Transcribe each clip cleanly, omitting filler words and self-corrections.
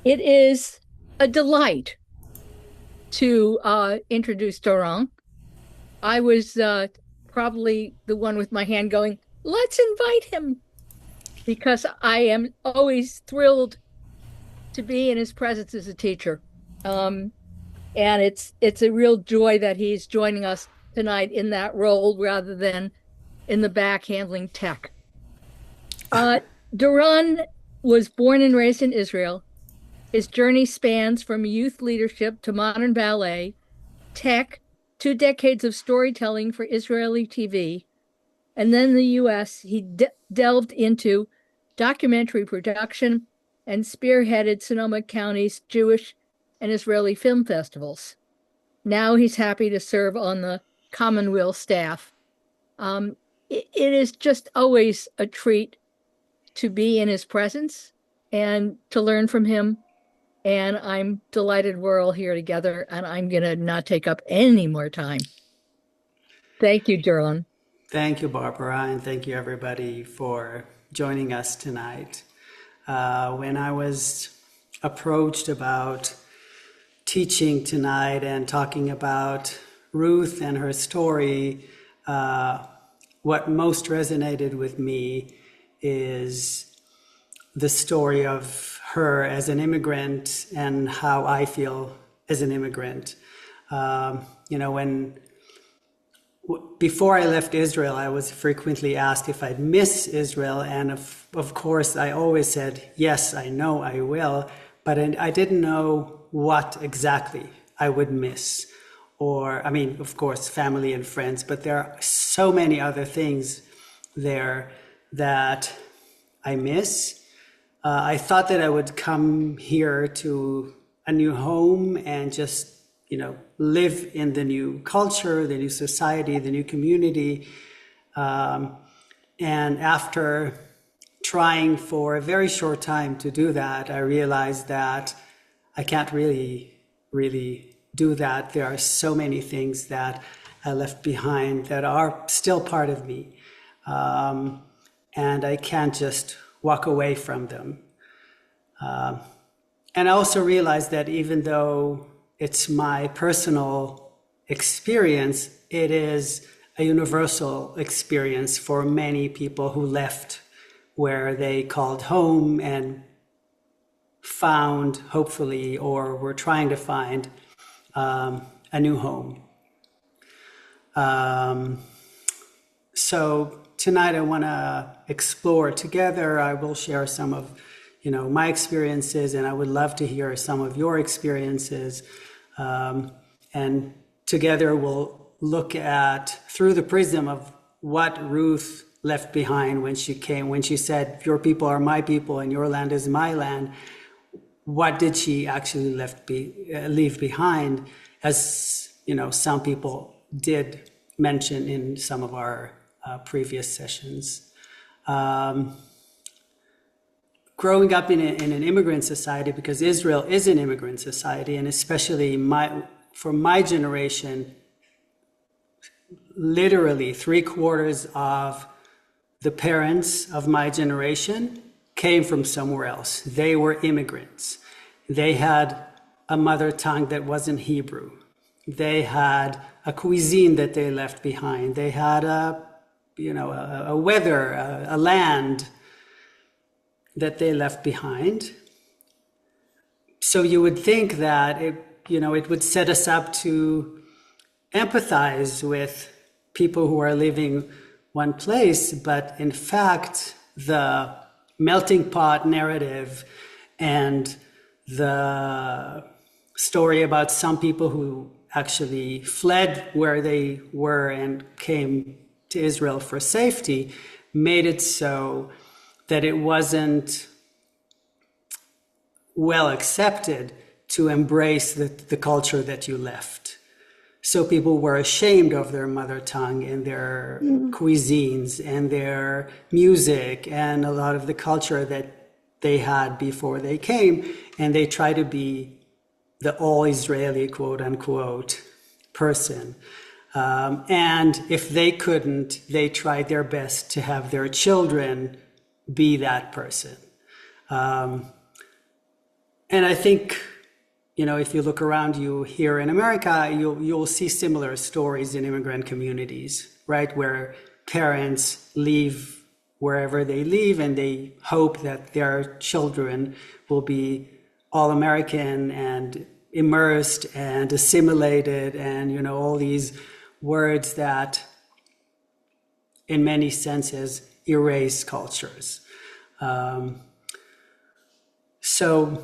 It is a delight to introduce Doron. I was probably the one with my hand going, let's invite him, because I am always thrilled to be in his presence as a teacher. Um, and it's a real joy that he's joining us tonight in that role rather than in the back handling tech. Uh, Doron was born and raised in Israel. His journey spans from youth leadership to modern ballet, tech, 2 decades of storytelling for Israeli TV, and then in the US, he delved into documentary production and spearheaded Sonoma County's Jewish and Israeli film festivals. Now he's happy to serve on the Commonweal Staff. It is just always a treat to be in his presence and to learn from him. And I'm delighted we're all here together, and I'm going to not take up any more time. Thank you, Derlin. Thank you, Barbara, and thank you, everybody, for joining us tonight. When I was approached about teaching tonight and talking about Ruth and her story, what most resonated with me is the story of her as an immigrant and how I feel as an immigrant. Before I left Israel, I was frequently asked if I'd miss Israel. And of course, I always said, yes, I know I will. But I didn't know what exactly I would miss. Of course, family and friends. But there are so many other things there that I miss. I thought that I would come here to a new home and just live in the new culture, the new society, the new community. And after trying for a very short time to do that, I realized that I can't really do that. There are so many things that I left behind that are still part of me. And I can't just walk away from them. And I also realized that even though it's my personal experience, it is a universal experience for many people who left where they called home and found, hopefully, or were trying to find a new home. So tonight I want to explore together. I will share some of my experiences, and I would love to hear some of your experiences. And together we'll look at, through the prism of what Ruth left behind when she said, your people are my people and your land is my land. What did she actually leave behind? As some people did mention in some of our previous sessions. Growing up in an immigrant society, because Israel is an immigrant society, and especially for my generation, literally 3/4 of the parents of my generation came from somewhere else. They were immigrants. They had a mother tongue that wasn't Hebrew. They had a cuisine that they left behind. They had a weather, a land that they left behind. So you would think that it would set us up to empathize with people who are leaving one place, but in fact, the melting pot narrative and the story about some people who actually fled where they were and came to Israel for safety made it so that it wasn't well accepted to embrace the culture that you left. So people were ashamed of their mother tongue and their cuisines and their music and a lot of the culture that they had before they came. And they tried to be the all-Israeli, quote unquote, person. And if they couldn't, they tried their best to have their children be that person. And I think, if you look around you here in America, you'll see similar stories in immigrant communities, right? Where parents leave wherever they live and they hope that their children will be all American and immersed and assimilated and, all these words that in many senses erase cultures. So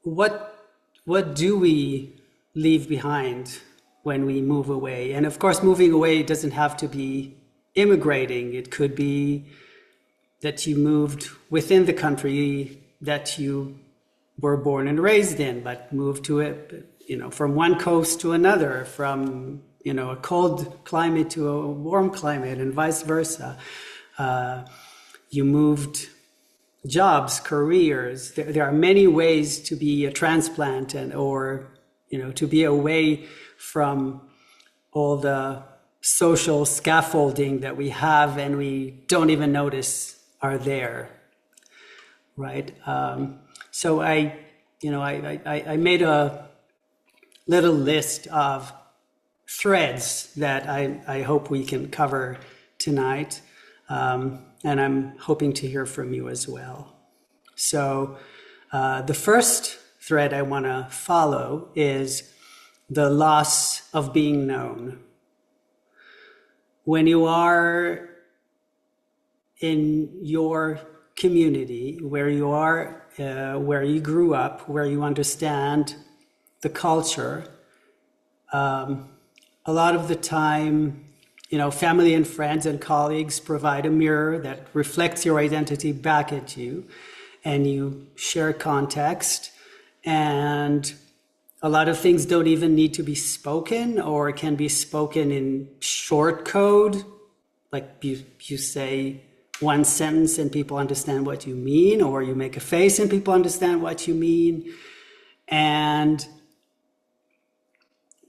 what do we leave behind when we move away? And of course, moving away doesn't have to be immigrating. It could be that you moved within the country that you were born and raised in, but moved to it, from one coast to another, from, a cold climate to a warm climate and vice versa. You moved jobs, careers. There are many ways to be a transplant or to be away from all the social scaffolding that we have and we don't even notice are there, right? So I made a little list of threads that I hope we can cover tonight. And I'm hoping to hear from you as well. So the first thread I want to follow is the loss of being known. When you are in your community, where you are, where you grew up, where you understand the culture, a lot of the time, family and friends and colleagues provide a mirror that reflects your identity back at you, and you share context. And a lot of things don't even need to be spoken, or can be spoken in short code. Like you say one sentence and people understand what you mean, or you make a face and people understand what you mean. And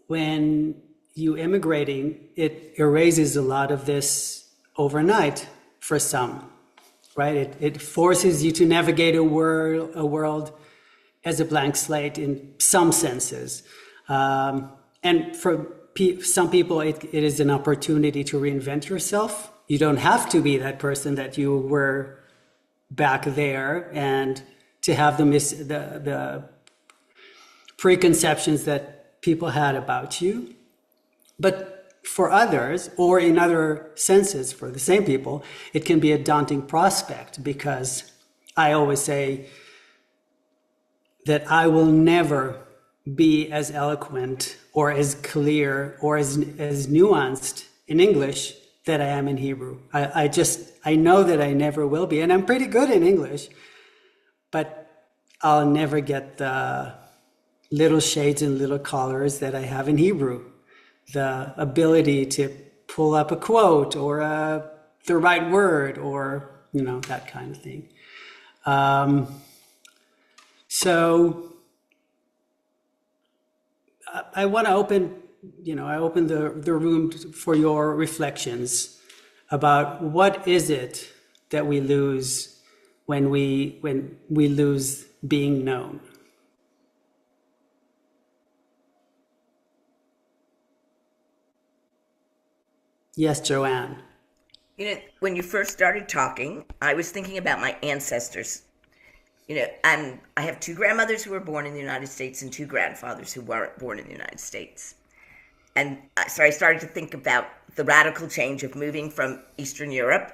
when you immigrating, it erases a lot of this overnight for some, right? It forces you to navigate a world as a blank slate in some senses. And for some people, it is an opportunity to reinvent yourself. You don't have to be that person that you were back there, and to have the preconceptions that people had about you. But for others, or in other senses for the same people, it can be a daunting prospect, because I always say that I will never be as eloquent or as clear or as nuanced in English that I am in Hebrew. I know that I never will be, and I'm pretty good in English, but I'll never get the little shades and little colors that I have in Hebrew. The ability to pull up a quote or the right word, or that kind of thing. So I want to open the room for your reflections about what is it that we lose when we lose being known. Yes, Joanne. When you first started talking, I was thinking about my ancestors. I have two grandmothers who were born in the United States and two grandfathers who weren't born in the United States. And so I started to think about the radical change of moving from Eastern Europe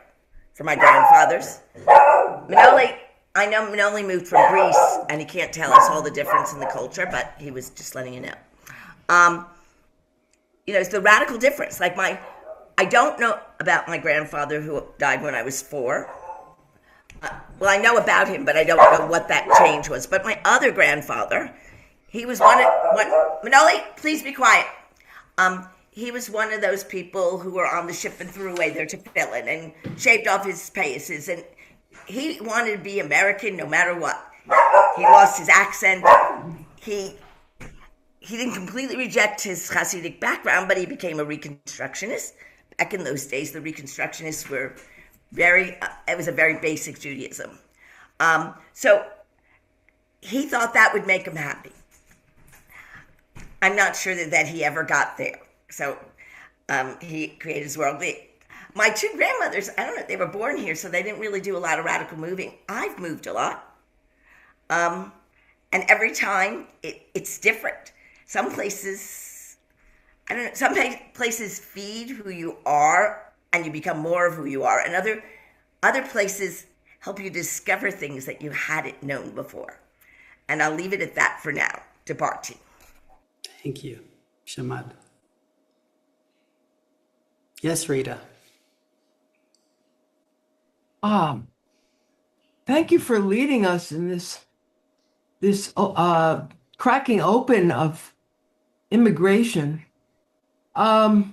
for my grandfathers. I know Manoli moved from Greece, and he can't tell us all the difference in the culture, but he was just letting you know. It's the radical difference. I don't know about my grandfather who died when I was 4. Well, I know about him, but I don't know what that change was. But my other grandfather, he was Manoli, please be quiet. He was one of those people who were on the ship and threw away their tefillin and shaved off his paises. And he wanted to be American no matter what. He lost his accent. He didn't completely reject his Hasidic background, but he became a Reconstructionist. Back in those days, the Reconstructionists were it was a very basic Judaism. So he thought that would make him happy. I'm not sure that he ever got there. So he created his world. My two grandmothers, I don't know, they were born here, so they didn't really do a lot of radical moving. I've moved a lot. And every time it's different. Some places, I don't know, some places feed who you are and you become more of who you are. And other places help you discover things that you hadn't known before. And I'll leave it at that for now. To Barty. Thank you, Shamad. Yes, Rita. Thank you for leading us in this cracking open of immigration. I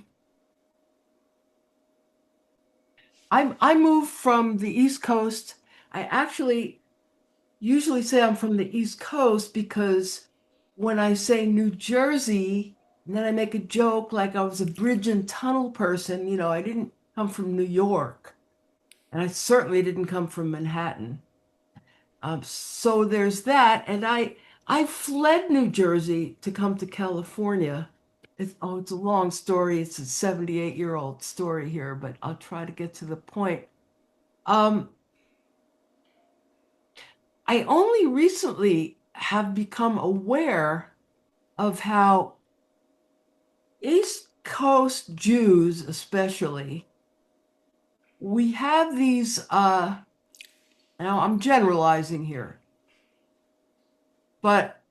moved from the East Coast. I actually usually say I'm from the East Coast because when I say New Jersey, and then I make a joke like I was a bridge and tunnel person, you know, I didn't come from New York, and I certainly didn't come from Manhattan. So there's that, and I fled New Jersey to come to California. It's a long story. It's a 78-year-old story here, but I'll try to get to the point. I only recently have become aware of how East Coast Jews, especially, we have these, now I'm generalizing here, but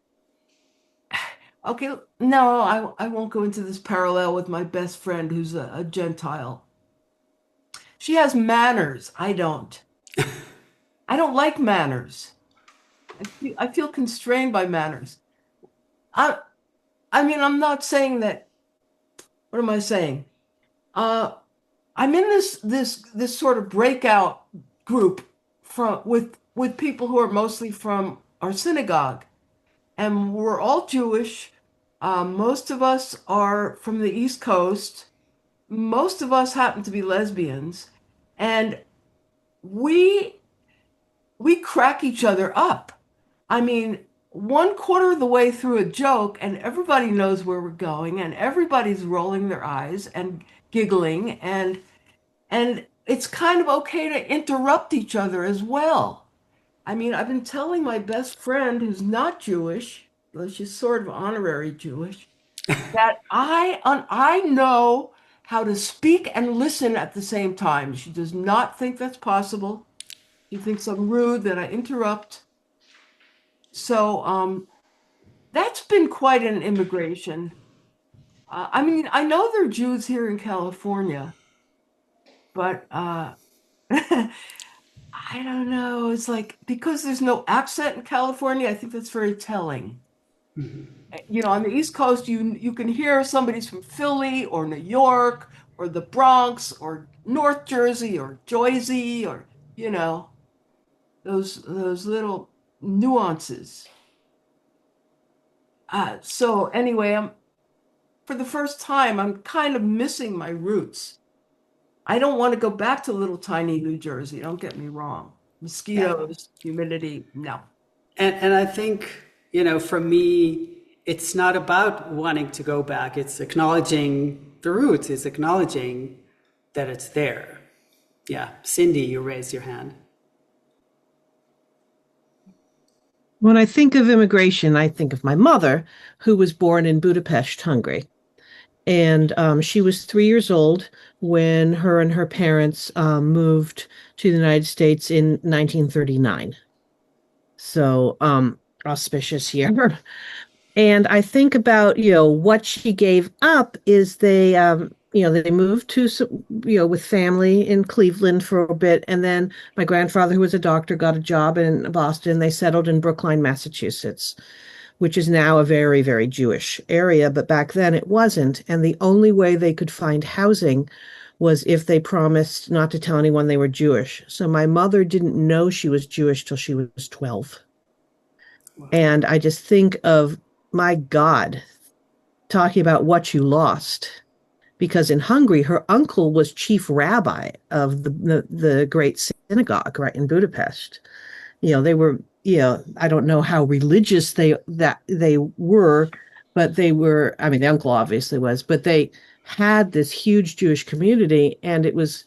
okay, no, I won't go into this parallel with my best friend who's a Gentile. She has manners. I don't. I don't like manners. I feel constrained by manners. I mean, I'm not saying that. What am I saying? I'm in this sort of breakout group with people who are mostly from our synagogue, and we're all Jewish. Most of us are from the East Coast. Most of us happen to be lesbians, and we crack each other up. I mean, 1/4 of the way through a joke, and everybody knows where we're going, and everybody's rolling their eyes and giggling, and it's kind of okay to interrupt each other as well. I mean, I've been telling my best friend who's not Jewish, well, she's sort of honorary Jewish, that I know how to speak and listen at the same time. She does not think that's possible. She thinks I'm rude, that I interrupt. So that's been quite an immigration. I mean, I know there are Jews here in California, but I don't know. It's like, because there's no accent in California, I think that's very telling. You know, on the East Coast, you can hear somebody's from Philly or New York or the Bronx or North Jersey or Jersey, or, you know, those little nuances. So anyway, for the first time, I'm kind of missing my roots. I don't want to go back to little tiny New Jersey. Don't get me wrong. Mosquitoes, humidity, no. And I think, you know, for me, it's not about wanting to go back. It's acknowledging the roots, it's acknowledging that it's there. Yeah. Cindy, you raised your hand. When I think of immigration, I think of my mother, who was born in Budapest, Hungary. And she was 3 years old when her and her parents moved to the United States in 1939. So auspicious year. And I think about, you know, what she gave up is they moved to, you know, with family in Cleveland for a bit. And then my grandfather, who was a doctor, got a job in Boston. They settled in Brookline, Massachusetts, which is now a very, very Jewish area. But back then it wasn't. And the only way they could find housing was if they promised not to tell anyone they were Jewish. So my mother didn't know she was Jewish till she was 12. Wow. And I just think of, my God, talking about what you lost. Because in Hungary, her uncle was chief rabbi of the great synagogue right in Budapest. You know, they were I don't know how religious they were, but they were, I mean, the uncle obviously was, but they had this huge Jewish community, and it was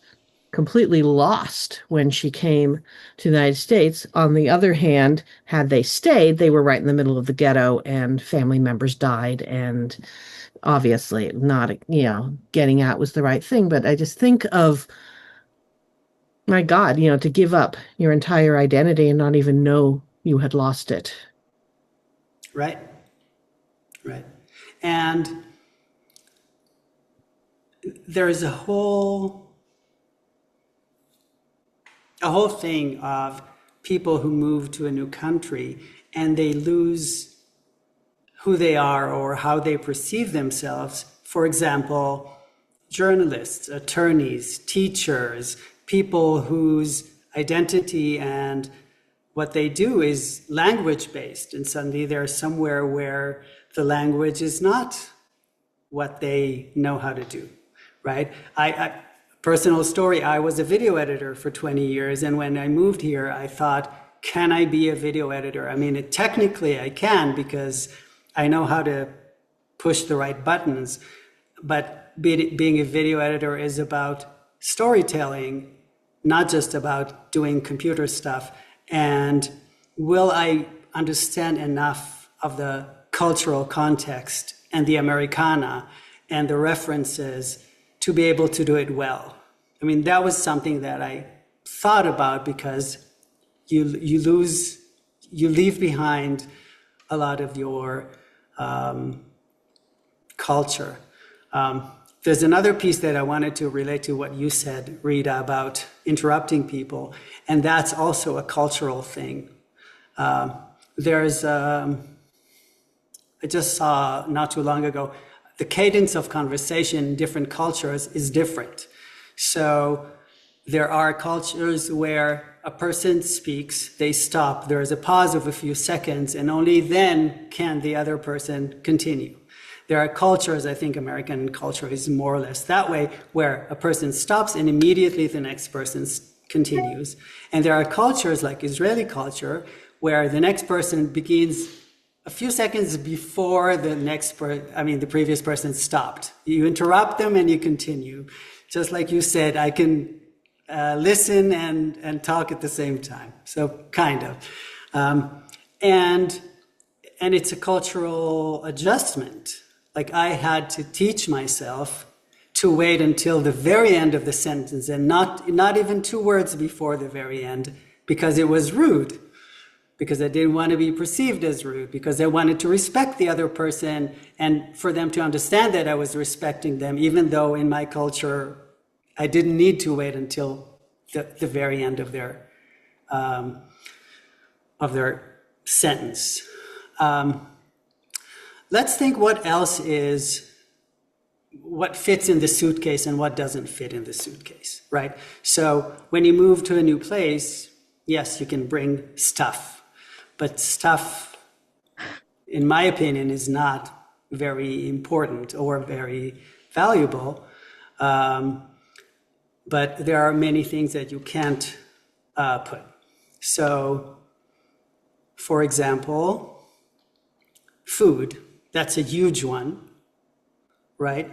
completely lost when she came to the United States. On the other hand, had they stayed, they were right in the middle of the ghetto, and family members died, and obviously not, getting out was the right thing. But I just think of, my God, to give up your entire identity and not even know you had lost it. Right. Right. And there's a whole thing of people who move to a new country and they lose who they are or how they perceive themselves. For example, journalists, attorneys, teachers, people whose identity and what they do is language based, and suddenly they're somewhere where the language is not what they know how to do, right? Personal story, I was a video editor for 20 years, and when I moved here, I thought, can I be a video editor? I mean, technically I can because I know how to push the right buttons, but being a video editor is about storytelling, not just about doing computer stuff. And will I understand enough of the cultural context and the Americana and the references to be able to do it well? I mean, that was something that I thought about, because you leave behind a lot of your culture. There's another piece that I wanted to relate to what you said, Rita, about interrupting people, and that's also a cultural thing. I just saw not too long ago, the cadence of conversation in different cultures is different. So there are cultures where a person speaks, they stop, there is a pause of a few seconds, and only then can the other person continue. There are cultures, I think American culture is more or less that way, where a person stops and immediately the next person continues. And there are cultures like Israeli culture, where the next person begins a few seconds before the previous person stopped. You interrupt them and you continue. Just like you said, I can listen and talk at the same time. So kind of. And it's a cultural adjustment. Like, I had to teach myself to wait until the very end of the sentence and not even 2 words before the very end, because it was rude, because I didn't want to be perceived as rude, because I wanted to respect the other person and for them to understand that I was respecting them, even though in my culture, I didn't need to wait until the very end of their sentence. Let's think what fits in the suitcase and what doesn't fit in the suitcase, right? So when you move to a new place, yes, you can bring stuff, but stuff, in my opinion, is not very important or very valuable. But there are many things that you can't put. So, for example, food. That's a huge one, right?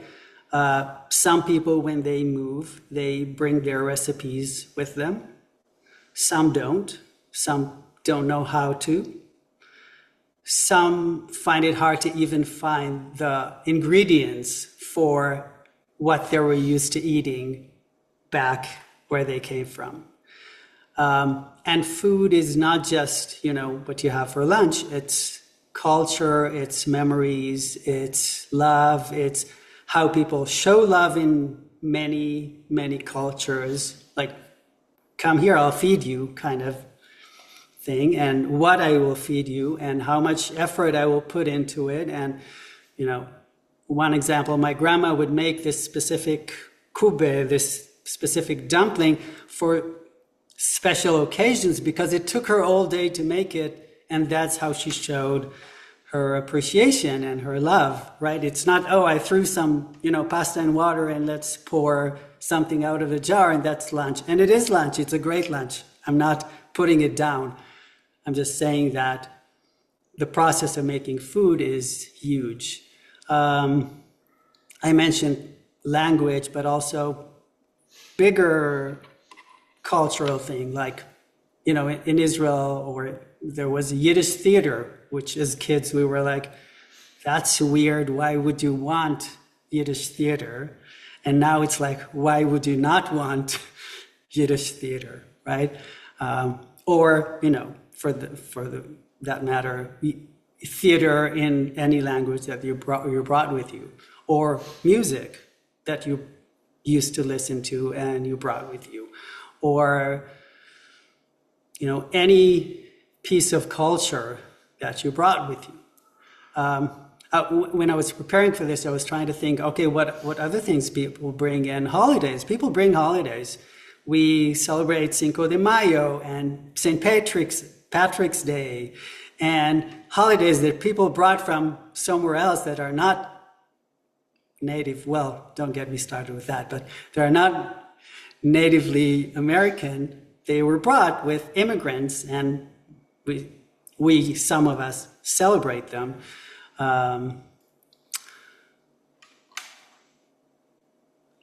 Some people, when they move, they bring their recipes with them. Some don't. Some don't know how to. Some find it hard to even find the ingredients for what they were used to eating back where they came from. And food is not just, what you have for lunch. It's culture, it's memories, it's love, it's how people show love in many, many cultures, like, come here, I'll feed you kind of thing, and what I will feed you and how much effort I will put into it. And, one example, my grandma would make this specific kube, this specific dumpling for special occasions, because it took her all day to make it. And that's how she showed her appreciation and her love, right? It's not, I threw some, pasta and water and let's pour something out of a jar and that's lunch. And it is lunch. It's a great lunch. I'm not putting it down. I'm just saying that the process of making food is huge. I mentioned language, but also bigger cultural thing, like, in Israel, or there was a Yiddish theater, which as kids we were like, that's weird. Why would you want Yiddish theater? And now it's like, why would you not want Yiddish theater, right? Or, for that matter, theater in any language that you brought with you, or music that you used to listen to and you brought with you, or any piece of culture that you brought with you. When I was preparing for this, I was trying to think, okay, what other things people bring in? Holidays. People bring holidays. We celebrate Cinco de Mayo and St. Patrick's Day, and holidays that people brought from somewhere else that are not native. Well, don't get me started with that, but they are not natively American. They were brought with immigrants, and we some of us celebrate them. And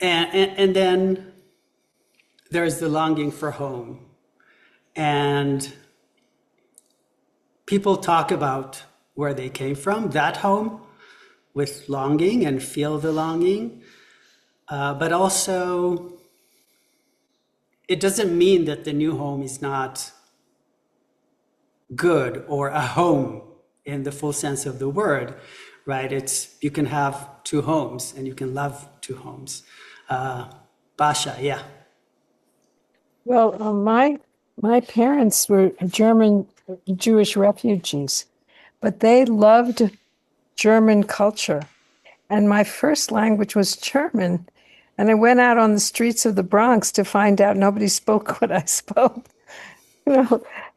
then there's the longing for home. And people talk about where they came from, that home, with longing, and feel the longing. But also, it doesn't mean that the new home is not good or a home in the full sense of the word, right? You can have two homes and you can love two homes. Basha, yeah. Well, my parents were German Jewish refugees, but they loved German culture. And my first language was German. And I went out on the streets of the Bronx to find out nobody spoke what I spoke,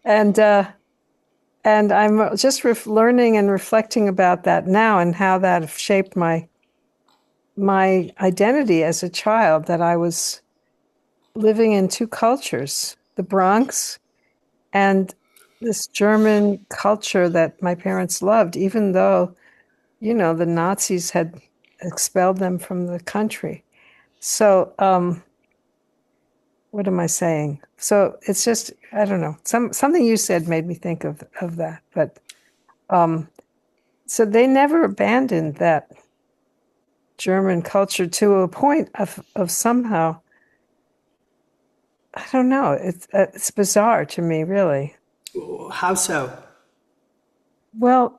and I'm just learning and reflecting about that now, and how that shaped my identity as a child, that I was living in two cultures, the Bronx and this German culture that my parents loved, even though, the Nazis had expelled them from the country. So, what am I saying? So it's just, I don't know, something you said made me think of that. But so they never abandoned that German culture to a point of somehow, I don't know, it's bizarre to me, really. How so? Well,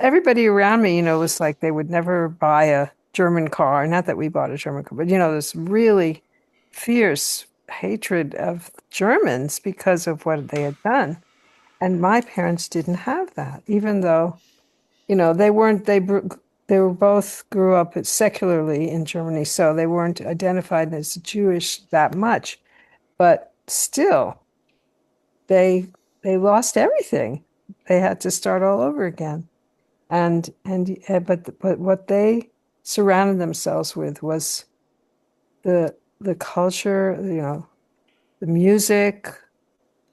everybody around me, was like they would never buy a German car. Not that we bought a German car, but, this really fierce hatred of Germans because of what they had done. And my parents didn't have that, even though, they were both grew up secularly in Germany, so they weren't identified as Jewish that much. But still, they lost everything. They had to start all over again. But what they surrounded themselves with was the culture, the music,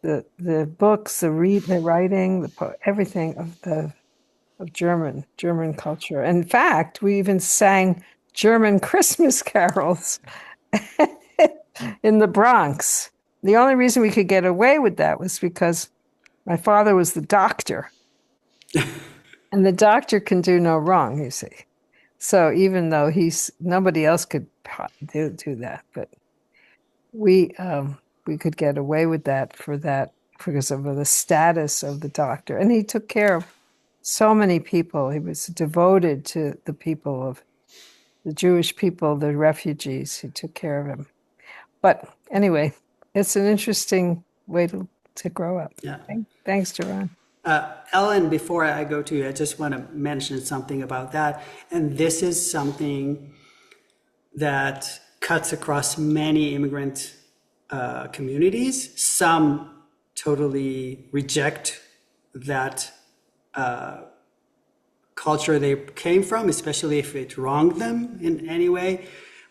the books, the writing, everything of German culture. In fact, we even sang German Christmas carols in the Bronx. The only reason we could get away with that was because my father was the doctor. And the doctor can do no wrong, you see. So even though nobody else could do that, but we could get away with that because of the status of the doctor. And he took care of so many people. He was devoted to the people of the Jewish people, the refugees. He took care of them. But anyway, it's an interesting way to grow up. Yeah. Thanks, Doron. Ellen, before I go to you, I just want to mention something about that. And this is something that cuts across many immigrant communities. Some totally reject that culture they came from, especially if it wronged them in any way.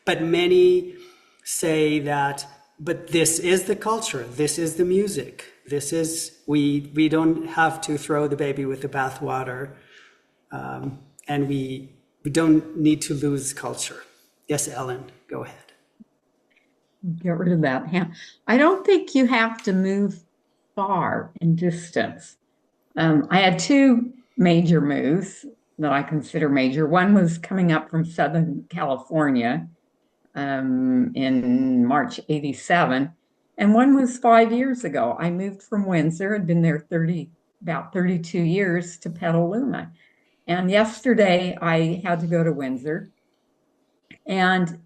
But many say that, but this is the culture, this is the music, This is, we don't have to throw the baby with the bathwater, and we don't need to lose culture. Yes, Ellen, go ahead. Get rid of that. Yeah. I don't think you have to move far in distance. I had two major moves that I consider major. One was coming up from Southern California in March '87, and one was 5 years ago. I moved from Windsor, had been there about 32 years, to Petaluma. And yesterday I had to go to Windsor, and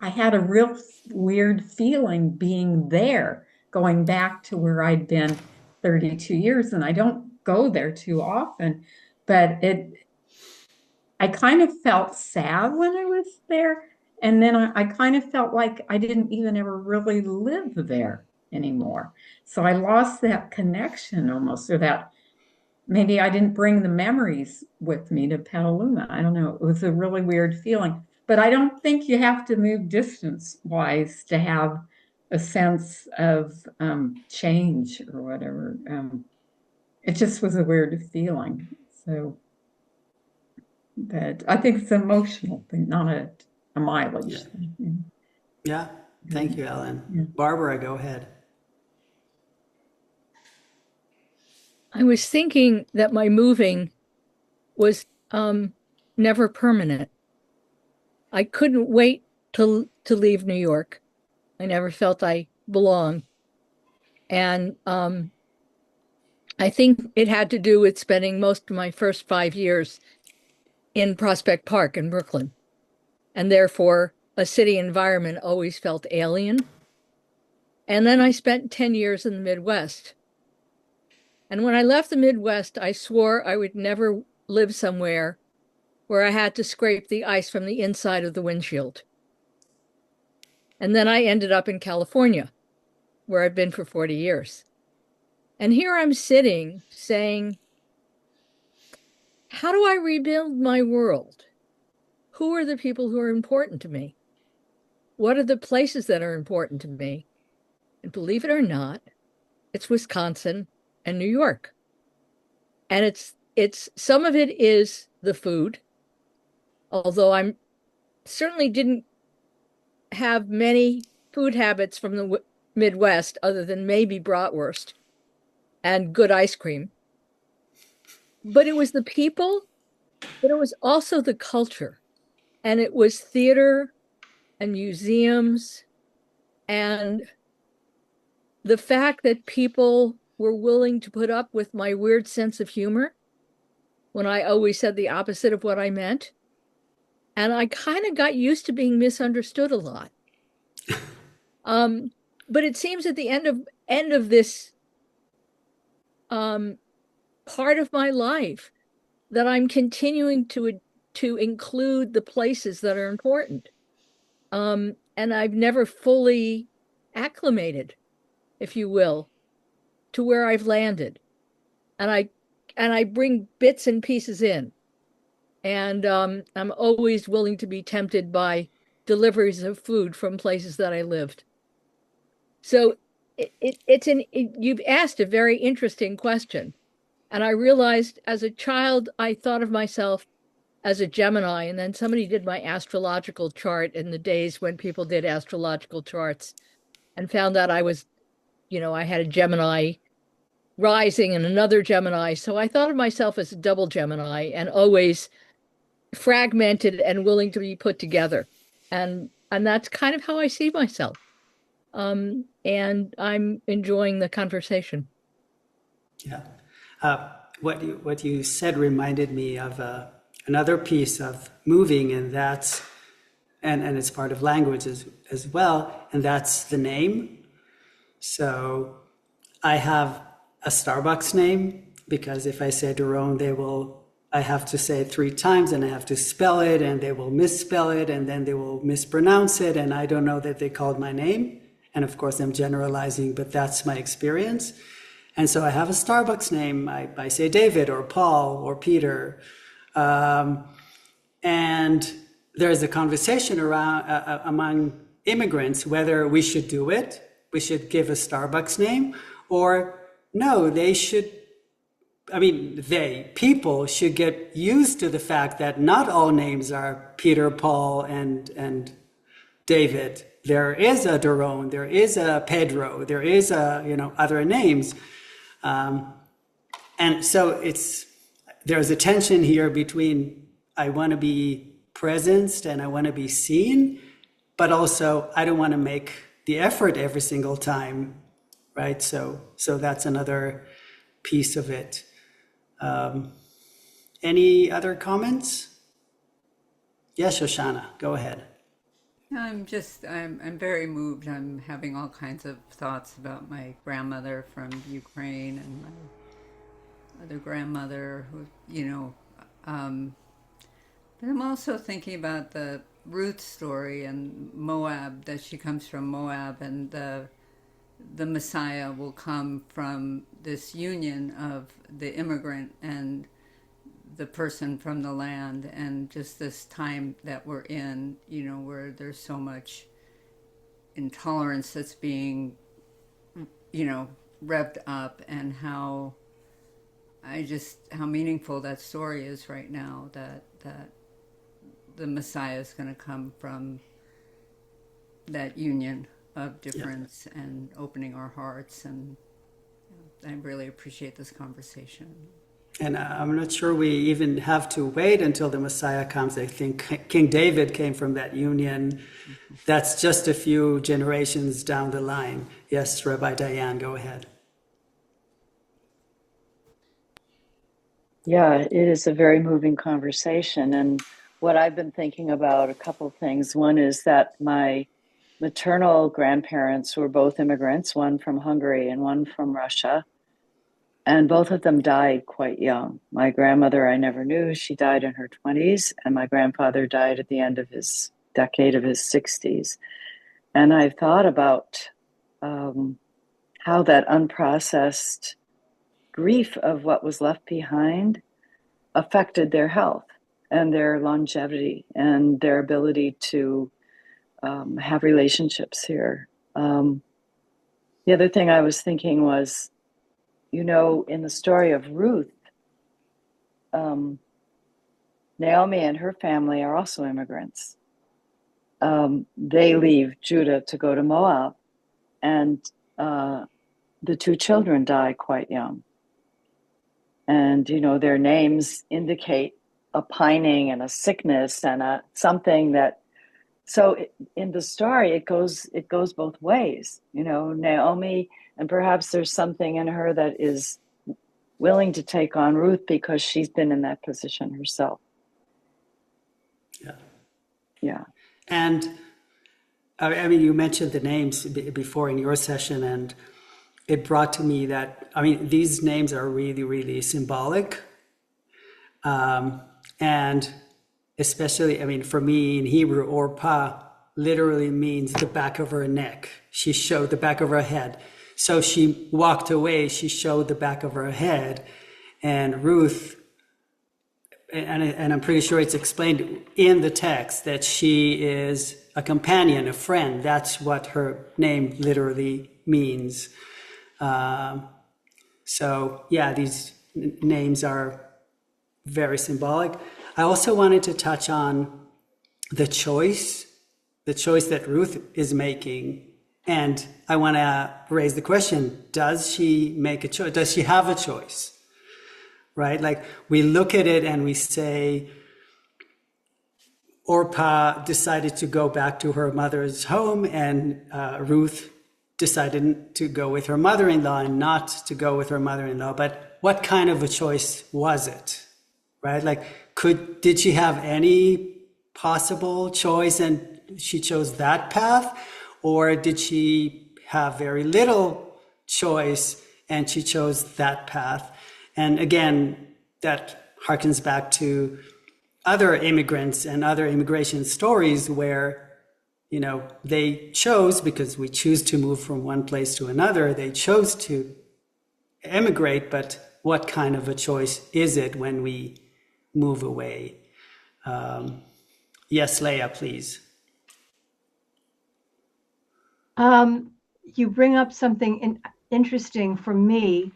I had a real weird feeling being there, going back to where I'd been 32 years. And I don't go there too often, but I kind of felt sad when I was there. And then I kind of felt like I didn't even ever really live there anymore. So I lost that connection almost, or that maybe I didn't bring the memories with me to Petaluma. I don't know. It was a really weird feeling. But I don't think you have to move distance-wise to have a sense of change or whatever. It just was a weird feeling. So, but I think it's an emotional thing, not a mileage thing. Yeah, thank you, Ellen. Yeah. Barbara, go ahead. I was thinking that my moving was never permanent. I couldn't wait to leave New York. I never felt I belonged. And I think it had to do with spending most of my first 5 years in Prospect Park in Brooklyn. And therefore, a city environment always felt alien. And then I spent 10 years in the Midwest. And when I left the Midwest, I swore I would never live somewhere where I had to scrape the ice from the inside of the windshield. And then I ended up in California, where I've been for 40 years. And here I'm sitting saying, how do I rebuild my world? Who are the people who are important to me? What are the places that are important to me? And believe it or not, it's Wisconsin and New York. And it's some of it is the food, although I'm certainly didn't have many food habits from the Midwest other than maybe bratwurst and good ice cream. But it was the people, but it was also the culture. And it was theater and museums and the fact that people were willing to put up with my weird sense of humor when I always said the opposite of what I meant. And I kind of got used to being misunderstood a lot. But it seems at the end of this part of my life that I'm continuing to include the places that are important. And I've never fully acclimated, if you will, to where I've landed. And I bring bits and pieces in. And I'm always willing to be tempted by deliveries of food from places that I lived. So you've asked a very interesting question. And I realized as a child, I thought of myself as a Gemini, and then somebody did my astrological chart in the days when people did astrological charts and found out I was, I had a Gemini rising and another Gemini. So I thought of myself as a double Gemini and always fragmented and willing to be put together. And that's kind of how I see myself. And I'm enjoying the conversation. Yeah. What you said reminded me of another piece of moving, and that's and it's part of language as well, and that's the name. So I have a Starbucks name because if I say Doron, I have to say it 3 times and I have to spell it and they will misspell it and then they will mispronounce it and I don't know that they called my name. And of course I'm generalizing, but that's my experience. And so I have a Starbucks name. I say David or Paul or Peter. And there's a conversation around among immigrants whether we should do it. We should give a Starbucks name or no, they should, people should get used to the fact that not all names are Peter, Paul, and David. There is a Doron, there is a Pedro, there is other names. And so there's a tension here between I want to be presenced and I want to be seen, but also I don't want to make the effort every single time, right? So that's another piece of it. Any other comments? Yes, Shoshana, go ahead. I'm very moved. I'm having all kinds of thoughts about my grandmother from Ukraine and my other grandmother who, but I'm also thinking about the Ruth story and Moab, that she comes from Moab, and the Messiah will come from this union of the immigrant and the person from the land, and just this time that we're in, where there's so much intolerance that's being, revved up, and how meaningful that story is right now, that the Messiah is going to come from that union of difference and opening our hearts. And I really appreciate this conversation. And I'm not sure we even have to wait until the Messiah comes. I think King David came from that union. That's just a few generations down the line. Yes, Rabbi Diane, go ahead. Yeah, it is a very moving conversation. And what I've been thinking about, a couple of things. One is that my maternal grandparents were both immigrants, one from Hungary and one from Russia. And both of them died quite young. My grandmother I never knew. She died in her 20s, and my grandfather died at the end of his decade of his 60s. And I've thought about how that unprocessed grief of what was left behind affected their health and their longevity and their ability to have relationships here. The other thing I was thinking was, in the story of Ruth, Naomi and her family are also immigrants. They leave Judah to go to Moab, and the two children die quite young. And, their names indicate a pining and a sickness and something that, so in the story, it goes both ways. Naomi, and perhaps there's something in her that is willing to take on Ruth because she's been in that position herself. Yeah. And you mentioned the names before in your session, and it brought to me that, these names are really, really symbolic. And especially, for me in Hebrew, Orpah literally means the back of her neck. She showed the back of her head. So she walked away, she showed the back of her head. And Ruth, and I'm pretty sure it's explained in the text that she is a companion, a friend. That's what her name literally means. These names are very symbolic. I also wanted to touch on the choice that Ruth is making. And I want to raise the question, does she make a choice? Does she have a choice? Right? Like, we look at it and we say, Orpah decided to go back to her mother's home, and Ruth decided to go with her mother-in-law and not to go with her mother-in-law. But what kind of a choice was it? Right? Like, did she have any possible choice and she chose that path? Or did she have very little choice and she chose that path? And again, that harkens back to other immigrants and other immigration stories where, they chose, because we choose to move from one place to another, they chose to emigrate, but what kind of a choice is it when we move away? Yes, Leah, please. You bring up something interesting for me,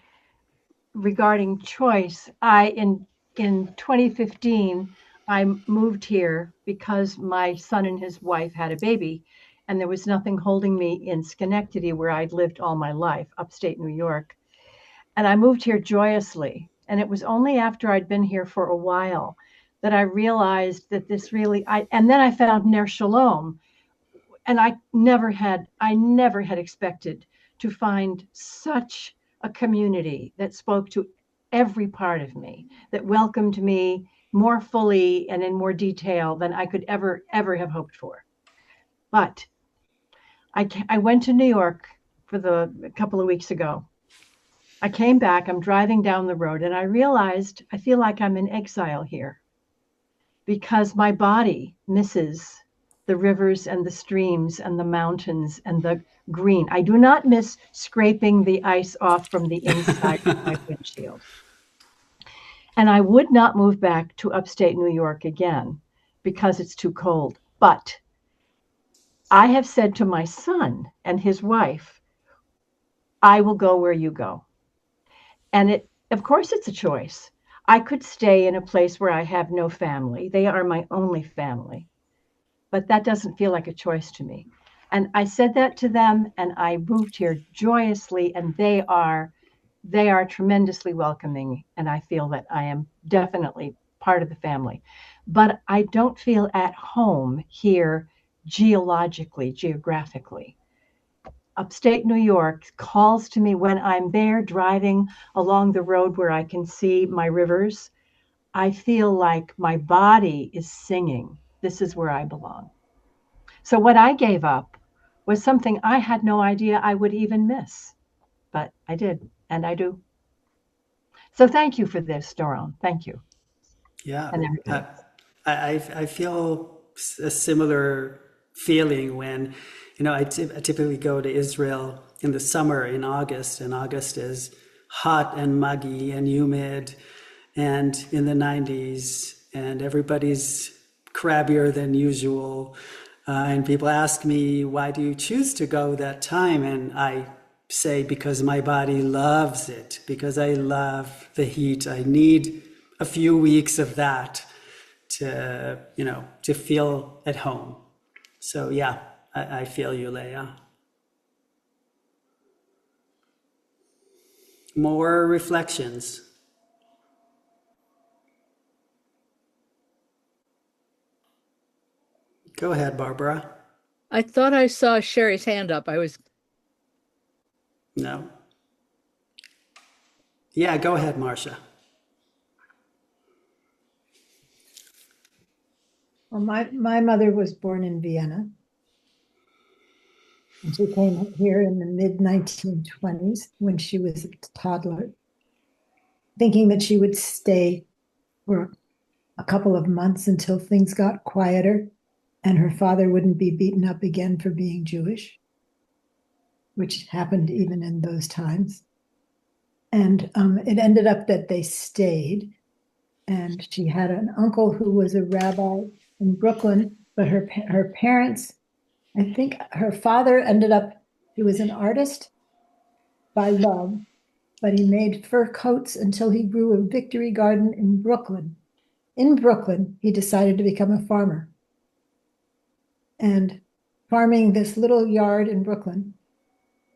regarding choice, in 2015, I moved here because my son and his wife had a baby, and there was nothing holding me in Schenectady, where I'd lived all my life, upstate New York. And I moved here joyously. And it was only after I'd been here for a while that I realized that this really, and then I found Ner Shalom, and I never had expected to find such a community that spoke to every part of me, that welcomed me more fully and in more detail than I could ever have hoped for. But I went to New York for a couple of weeks ago. I came back, I'm driving down the road, and I realized I feel like I'm in exile here because my body misses the rivers and the streams and the mountains and the green. I do not miss scraping the ice off from the inside of my windshield. And I would not move back to upstate New York again because it's too cold. But I have said to my son and his wife, I will go where you go. And of course, it's a choice. I could stay in a place where I have no family. They are my only family. But that doesn't feel like a choice to me. And I said that to them, and I moved here joyously, and they are tremendously welcoming, and I feel that I am definitely part of the family. But I don't feel at home here geographically. Upstate New York calls to me when I'm there driving along the road where I can see my rivers. I feel like my body is singing, this is where I belong. So what I gave up was something I had no idea I would even miss, but I did, and I do. So thank you for this, Doron. Thank you. Yeah, And everybody. I feel a similar feeling when, I typically go to Israel in the summer in August, and August is hot and muggy and humid and in the 90s, and everybody's crabbier than usual. And people ask me, why do you choose to go that time? And I say, because my body loves it, because I love the heat. I need a few weeks of that to feel at home. So yeah, I feel you, Leah. More reflections. Go ahead, Barbara. I thought I saw Sherry's hand up. No. Yeah, go ahead, Marcia. Well, my mother was born in Vienna. And she came here in the mid-1920s when she was a toddler, thinking that she would stay for a couple of months until things got quieter and her father wouldn't be beaten up again for being Jewish, which happened even in those times. And it ended up that they stayed. And she had an uncle who was a rabbi in Brooklyn, but her parents, I think her father ended up, he was an artist by love, but he made fur coats until he grew a victory garden in Brooklyn. In Brooklyn, he decided to become a farmer. And farming this little yard in Brooklyn,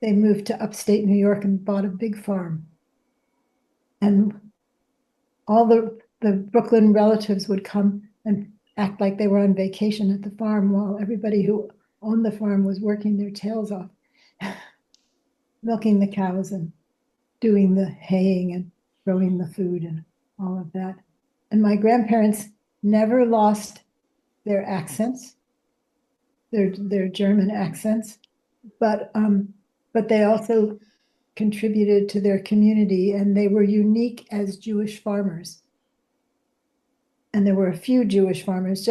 they moved to upstate New York and bought a big farm. And all the Brooklyn relatives would come and act like they were on vacation at the farm while everybody who owned the farm was working their tails off, milking the cows and doing the haying and growing the food and all of that. And my grandparents never lost their accents, their German accents, but they also contributed to their community, and they were unique as Jewish farmers. And there were a few Jewish farmers,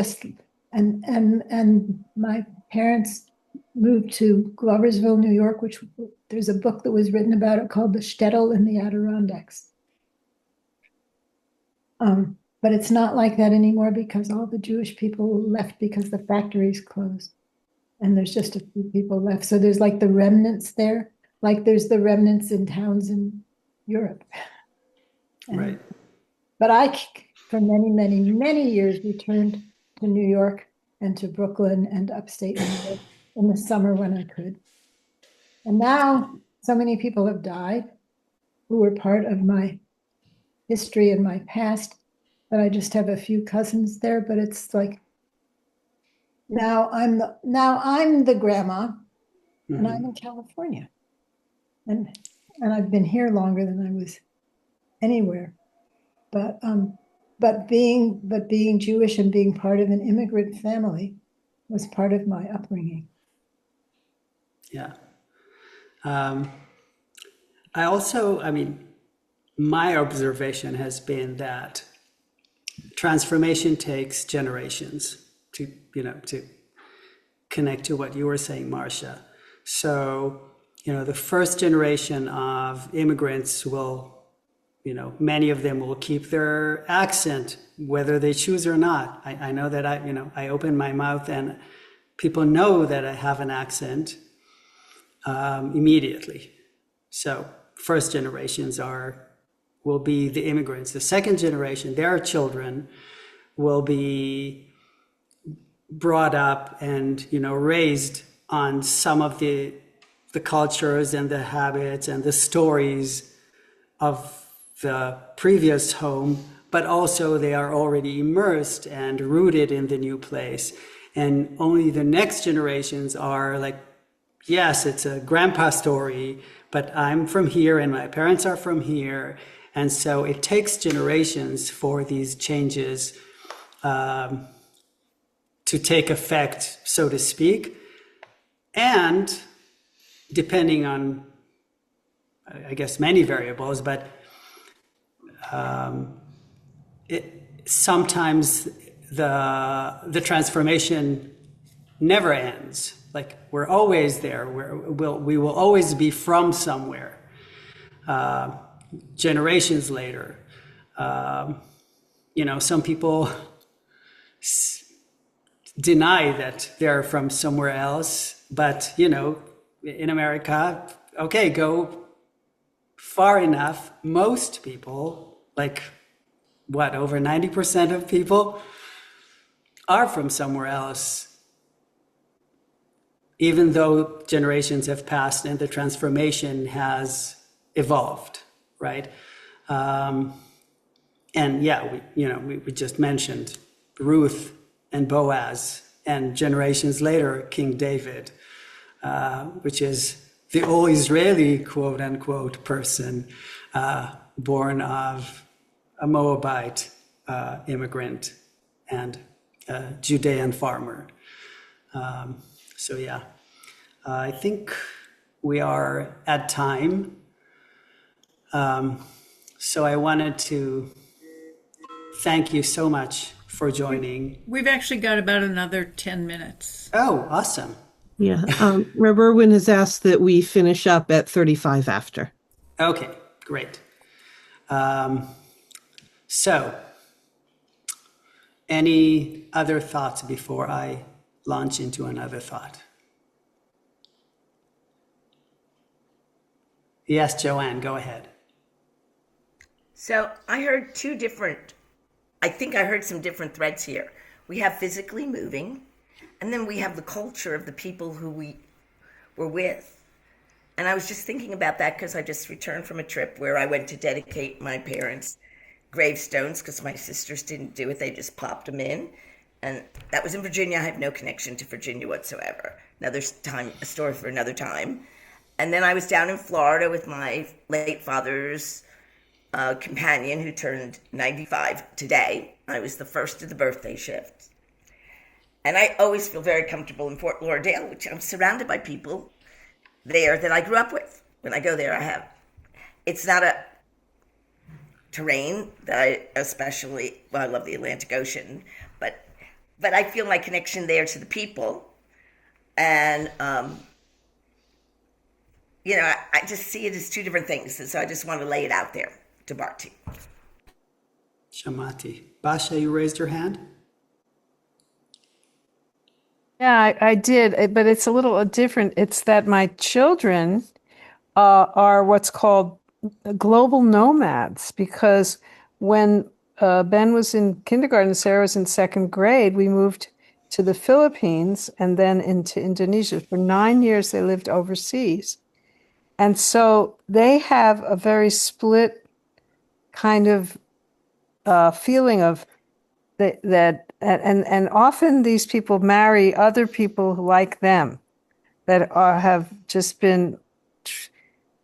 and my parents moved to Gloversville, New York, which there's a book that was written about it called The Shtetl in the Adirondacks. But it's not like that anymore because all the Jewish people left because the factories closed. And there's just a few people left. So there's like the remnants there, like there's the remnants in towns in Europe. Right. But for many, many, many years, returned to New York and to Brooklyn and upstate New York in the summer when I could. And now so many people have died who were part of my history and my past that I just have a few cousins there, but it's like now I'm the grandma and I'm in California. And I've been here longer than I was anywhere. But being Jewish and being part of an immigrant family was part of my upbringing. Yeah. I mean, my observation has been that transformation takes generations to connect to what you were saying, Marcia. So, the first generation of immigrants will, many of them will keep their accent, whether they choose or not. I know that I open my mouth and people know that I have an accent immediately. So first generations will be the immigrants. The second generation, their children will be brought up and raised on some of the cultures and the habits and the stories of the previous home, but also they are already immersed and rooted in the new place. And only the next generations are like, yes, it's a grandpa story, but I'm from here and my parents are from here. And so it takes generations for these changes to take effect, so to speak. And depending on, I guess, many variables, but sometimes the transformation never ends. Like we're always there. We will always be from somewhere. Generations later, some people deny that they're from somewhere else, but in America, okay, go far enough. Most people, like over 90% of people, are from somewhere else, even though generations have passed and the transformation has evolved, right? And yeah, we just mentioned Ruth and Boaz, and generations later, King David, which is the all Israeli, quote unquote, person born of a Moabite immigrant and a Judean farmer. So yeah, I think we are at time. So I wanted to thank you so much for joining. We've actually got about another 10 minutes. Oh, awesome. Yeah. Reb Irwin has asked that we finish up at 35 after. Okay, great. So, any other thoughts before I launch into another thought? Yes, Joanne, go ahead. So I heard I think I heard some different threads here. We have physically moving, and then we have the culture of the people who we were with. And I was just thinking about that because I just returned from a trip where I went to dedicate my parents' gravestones because my sisters didn't do it. They just popped them in. And that was in Virginia. I have no connection to Virginia whatsoever. A story for another time. And then I was down in Florida with my late father's companion who turned 95 today. I was the first of the birthday shift. And I always feel very comfortable in Fort Lauderdale, which I'm surrounded by people there that I grew up with. When I go there, it's not a terrain that I love the Atlantic Ocean, but I feel my connection there to the people. And, I just see it as two different things. And so I just want to lay it out there to Barty. Shamati. Basha, you raised your hand? Yeah, I did, but it's a little different. It's that my children are what's called global nomads, because when Ben was in kindergarten, Sarah was in second grade, we moved to the Philippines and then into Indonesia. For 9 years, they lived overseas. And so they have a very split kind of feeling of that, and often these people marry other people like them that have just been,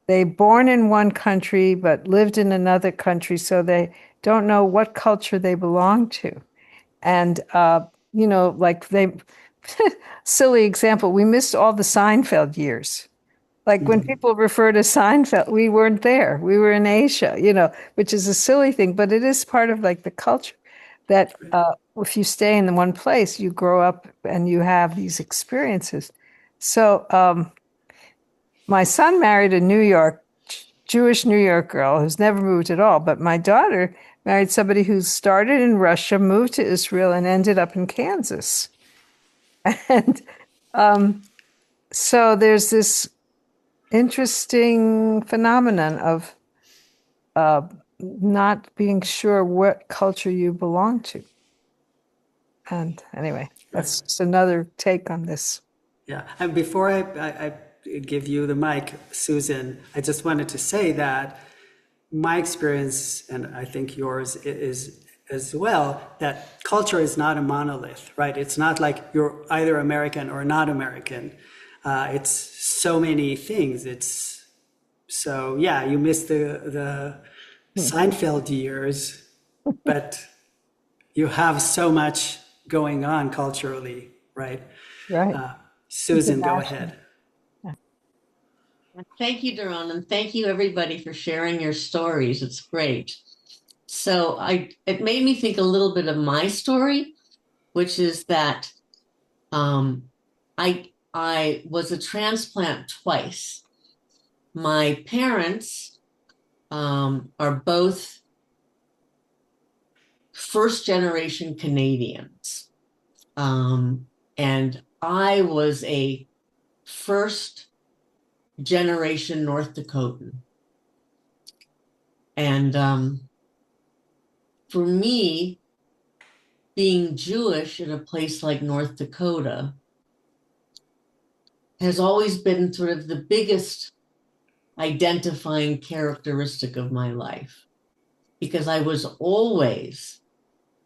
they born in one country but lived in another country, so they don't know what culture they belong to. And like they, silly example, we missed all the Seinfeld years. Like when people refer to Seinfeld, we weren't there. We were in Asia, which is a silly thing, but it is part of like the culture that if you stay in one place, you grow up and you have these experiences. So my son married a Jewish New York girl who's never moved at all, but my daughter married somebody who started in Russia, moved to Israel, and ended up in Kansas. And so there's this interesting phenomenon of not being sure what culture you belong to. And anyway, that's just another take on this. Yeah, and before I give you the mic, Susan, I just wanted to say that my experience, and I think yours is as well, that culture is not a monolith, right? It's not like you're either American or not American. It's so many things. It's so, yeah, you missed the Seinfeld years, but you have so much going on culturally, right? Right. Susan, go ahead. Thank you, Doron, and thank you everybody for sharing your stories. It's great. So it made me think a little bit of my story, which is that I was a transplant twice. My parents are both first generation Canadians. And I was a first generation North Dakotan. And for me, being Jewish in a place like North Dakota has always been sort of the biggest identifying characteristic of my life, because I was always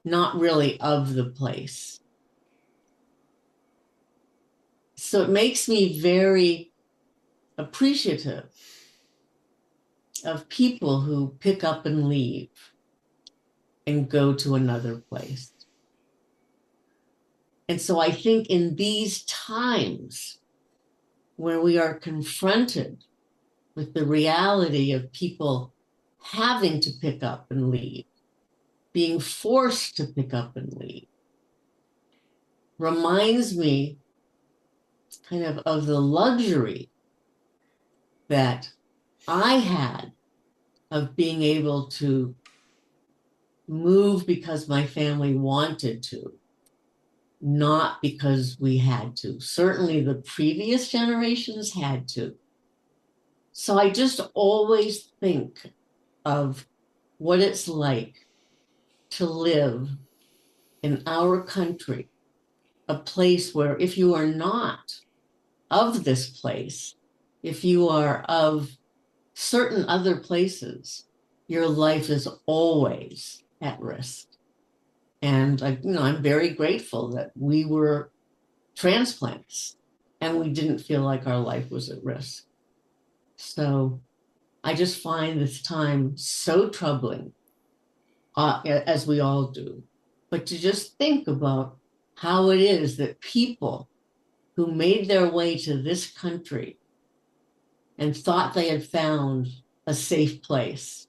not really of the place. So it makes me very appreciative of people who pick up and leave and go to another place. And so I think in these times where we are confronted with the reality of people having to pick up and leave, being forced to pick up and leave, reminds me kind of the luxury that I had of being able to move because my family wanted to, not because we had to. Certainly the previous generations had to. So I just always think of what it's like to live in our country, a place where if you are not of this place, if you are of certain other places, your life is always at risk. And I'm very grateful that we were transplants and we didn't feel like our life was at risk. So I just find this time so troubling, as we all do. But to just think about how it is that people who made their way to this country and thought they had found a safe place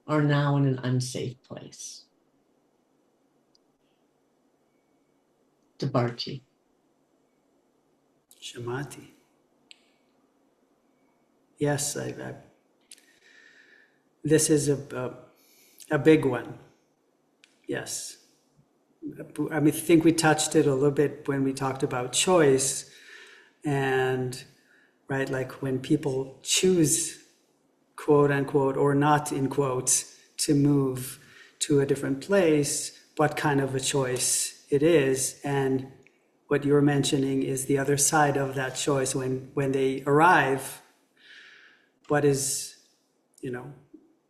are now in an unsafe place. Debarchi. Shamati. Yes, this is a big one. Yes. I think we touched it a little bit when we talked about choice, and right, like when people choose quote unquote, or not in quotes, to move to a different place, what kind of a choice it is. And what you're mentioning is the other side of that choice. When they arrive, what is,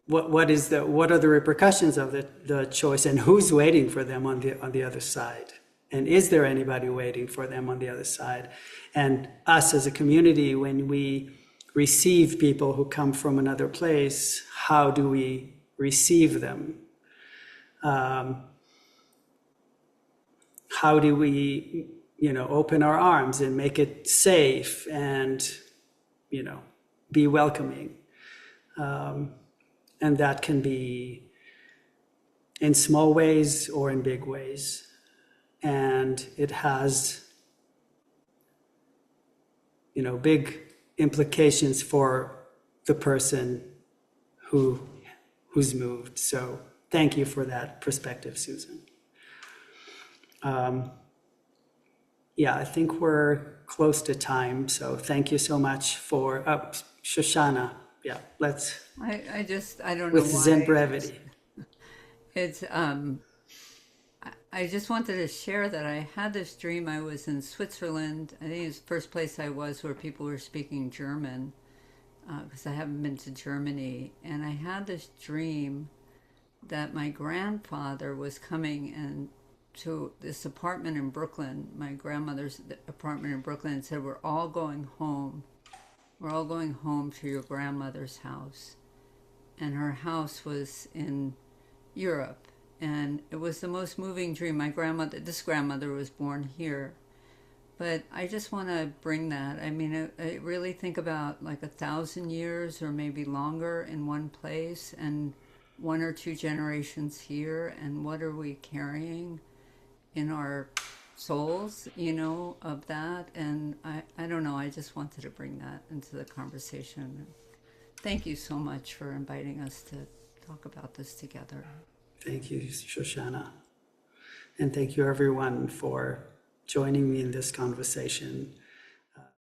what are the repercussions of the choice, and who's waiting for them on the other side? And is there anybody waiting for them on the other side? And us as a community, when we receive people who come from another place, how do we receive them? How do we, open our arms and make it safe and, be welcoming? And that can be in small ways or in big ways. And it has, big implications for the person who's moved. So thank you for that perspective, Susan. I think we're close to time. So thank you so much for Shoshana. Yeah, let's. I don't know with why. Zen brevity. It's I just wanted to share that I had this dream. I was in Switzerland. I think it was the first place I was where people were speaking German, because I haven't been to Germany. And I had this dream that my grandfather was coming and to this apartment in Brooklyn, my grandmother's apartment in Brooklyn, and said, "We're all going home. We're all going home to your grandmother's house." And her house was in Europe. And it was the most moving dream. This grandmother was born here. But I just want to bring that. I mean, I really think about like 1,000 years or maybe longer in one place, and 1 or 2 generations here. And what are we carrying in our souls, of that? And I don't know. I just wanted to bring that into the conversation. Thank you so much for inviting us to talk about this together. Thank you, Shoshana. And thank you, everyone, for joining me in this conversation.